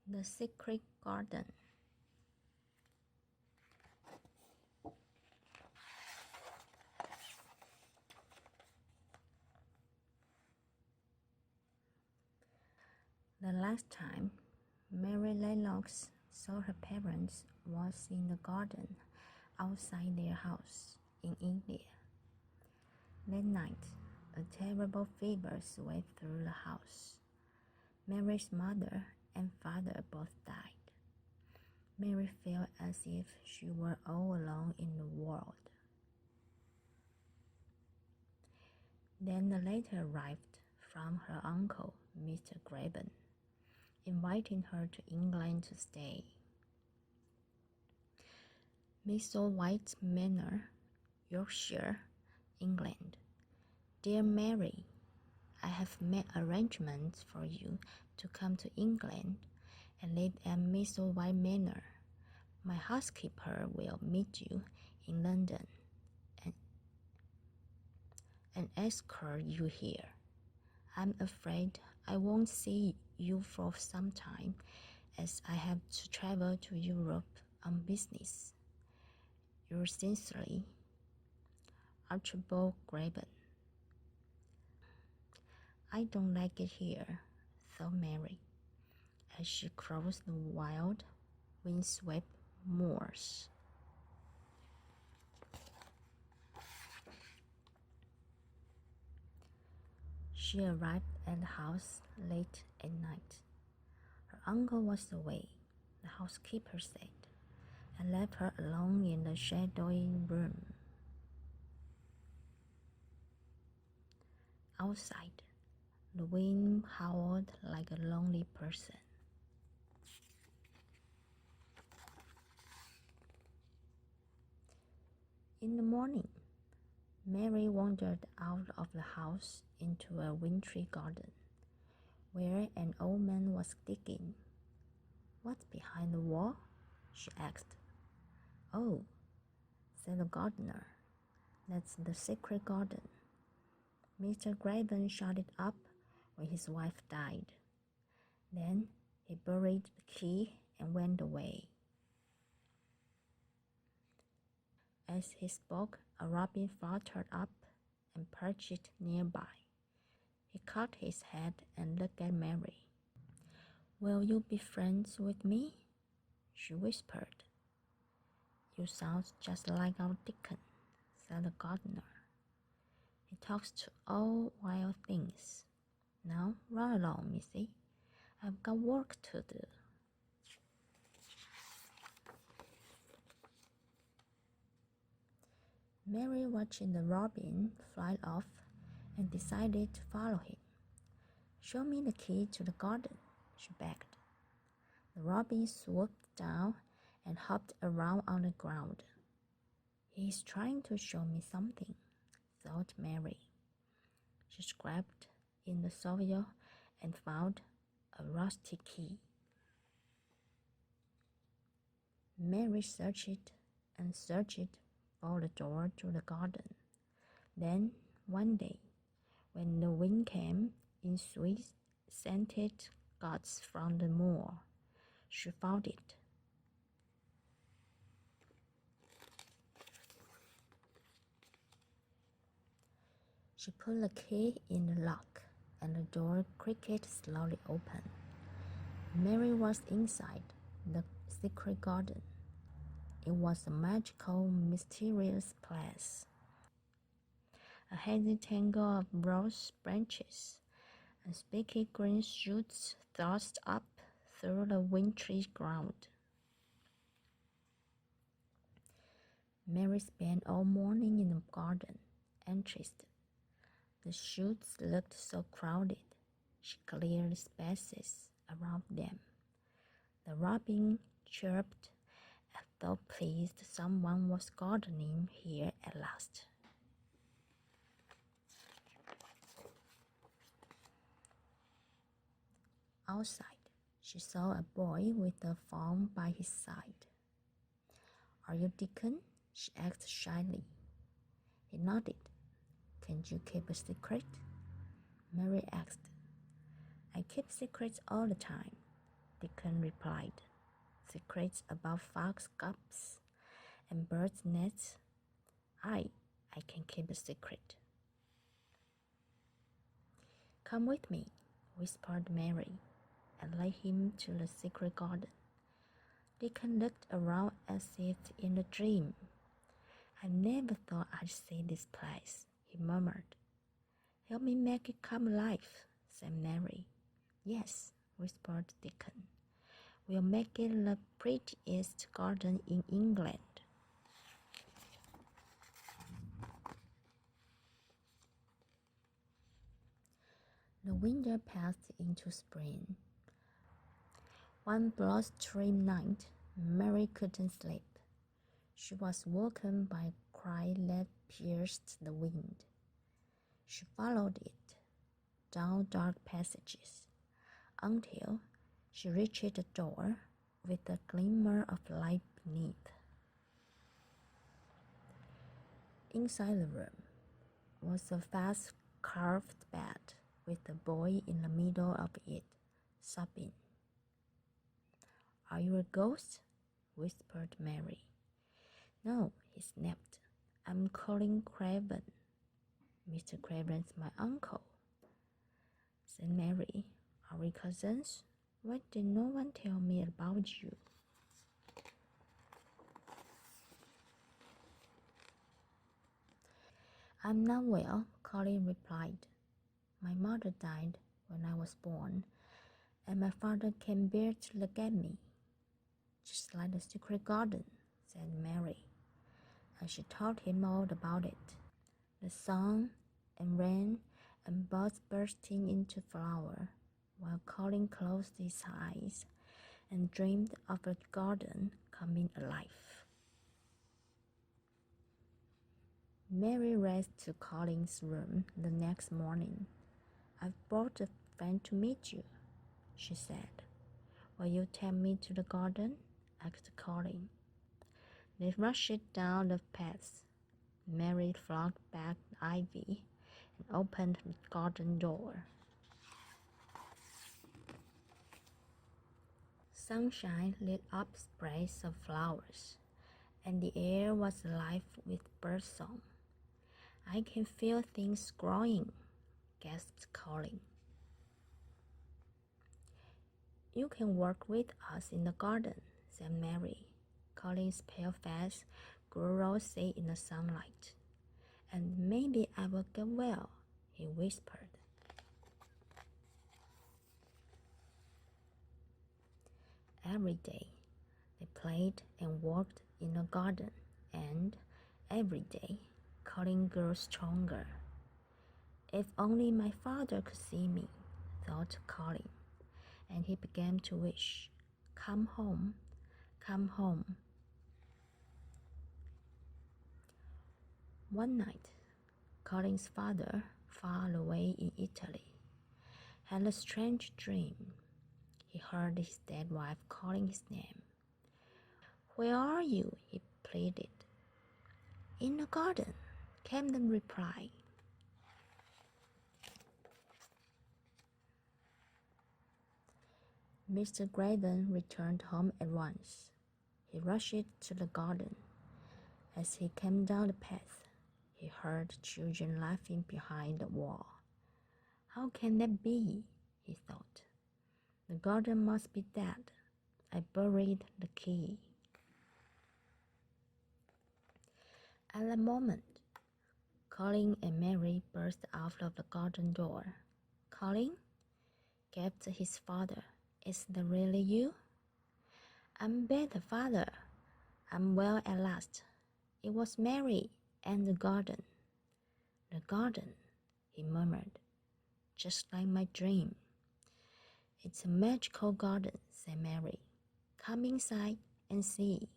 The Secret Garden. The last time Mary Lennox saw her parents was in the garden outside their house in India. That night, a terrible fever swept through the house. Mary's mother and father both died. Mary felt as if she were all alone in the world. Then a letter arrived from her uncle, Mr. Graben, inviting her to England to stay. Misselthwaite Manor, Yorkshire, England. Dear Mary, I have made arrangements for you to come to England and live at Misselthwaite Manor. My housekeeper will meet you in London and escort you here. I'm afraid I won't see you for some time, as I have to travel to Europe on business. Yours sincerely, Archibald Graben. I don't like it here, thought Mary, as she crossed the wild, windswept moors. She arrived at the house late at night. Her uncle was away, the housekeeper said, and left her alone in the shadowy room. Outside, the wind howled like a lonely person. In the morning, Mary wandered out of the house into a wintry garden, where an old man was digging. What's behind the wall? She asked. Oh, said the gardener, that's the secret garden. Mr. Graben shut it up when his wife died. Then he buried the key and went away. As he spoke, a robin fluttered up and perched nearby. He cocked his head and looked at Mary. Will you be friends with me? She whispered. You sound just like our deacon, said the gardener. He talks to all wild things. Now run along, Missy. I've got work to do. Mary watched the robin fly off and decided to follow him. Show me the key to the garden, she begged. The robin swooped down and hopped around on the ground. He's trying to show me something, thought Mary. She scraped in the soil and found a rusty key. Mary searched and searched for the door to the garden. Then, one day, when the wind came in sweet, scented gusts from the moor, she found it. She put the key in the lock, and the door creaked slowly open. Mary was inside the secret garden. It was a magical, mysterious place. A hazy tangle of rose branches and spiky green shoots thrust up through the wintry ground. Mary spent all morning in the garden, interested. The shoots looked so crowded. She cleared spaces around them. The robin chirped as though pleased someone was gardening here at last. Outside, she saw a boy with a fawn by his side. Are you Deacon? She asked shyly. He nodded. Can you keep a secret? Mary asked. I keep secrets all the time, Dickon replied. Secrets about fox cups and birds' nests? I can keep a secret. Come with me, whispered Mary, and led him to the secret garden. Dickon looked around as if in a dream. I never thought I'd see this place, he murmured. Help me make it come alive, said Mary. Yes, whispered Dickon. We'll make it the prettiest garden in England. The winter passed into spring. One blustery night, Mary couldn't sleep. She was woken by a cry that pierced the wind. She followed it down dark passages until she reached a door with a glimmer of light beneath. Inside the room was a vast carved bed with a boy in the middle of it, sobbing. Are you a ghost? Whispered Mary. No, he snapped. I'm Colin Craven. Mr. Craven's my uncle, said Mary. Are we cousins? Why did no one tell me about you? I'm not well, Colin replied. My mother died when I was born, and my father came bear to look at me. Just like the secret garden, said Mary, and she told him all about it. The sun and rain and buds bursting into flower, while Colin closed his eyes and dreamed of a garden coming alive. Mary raced to Colin's room the next morning. I've brought a friend to meet you, she said. Will you take me to the garden? Asked Colin. They rushed down the path. Mary flung back the ivy and opened the garden door. Sunshine lit up sprays of flowers, and the air was alive with birdsong. I can feel things growing, gasped Colin. You can work with us in the garden, said Mary. Colin's pale face grew rosy in the sunlight. And maybe I will get well, he whispered. Every day, they played and worked in the garden, and every day, Colin grew stronger. If only my father could see me, thought Colin, and he began to wish, come home, come home. One night, Colin's father, far away in Italy, had a strange dream. He heard his dead wife calling his name. Where are you? He pleaded. In the garden, came the reply. Mr. Graydon returned home at once. He rushed to the garden. As he came down the path, he heard children laughing behind the wall. How can that be? He thought. The garden must be dead. I buried the key. At that moment, Colin and Mary burst out of the garden door. Colin? Gasped his father. Is that really you? I'm better, father. I'm well at last. It was Mary and the garden. The garden, he murmured, just like my dream. It's a magical garden, said Mary. Come inside and see.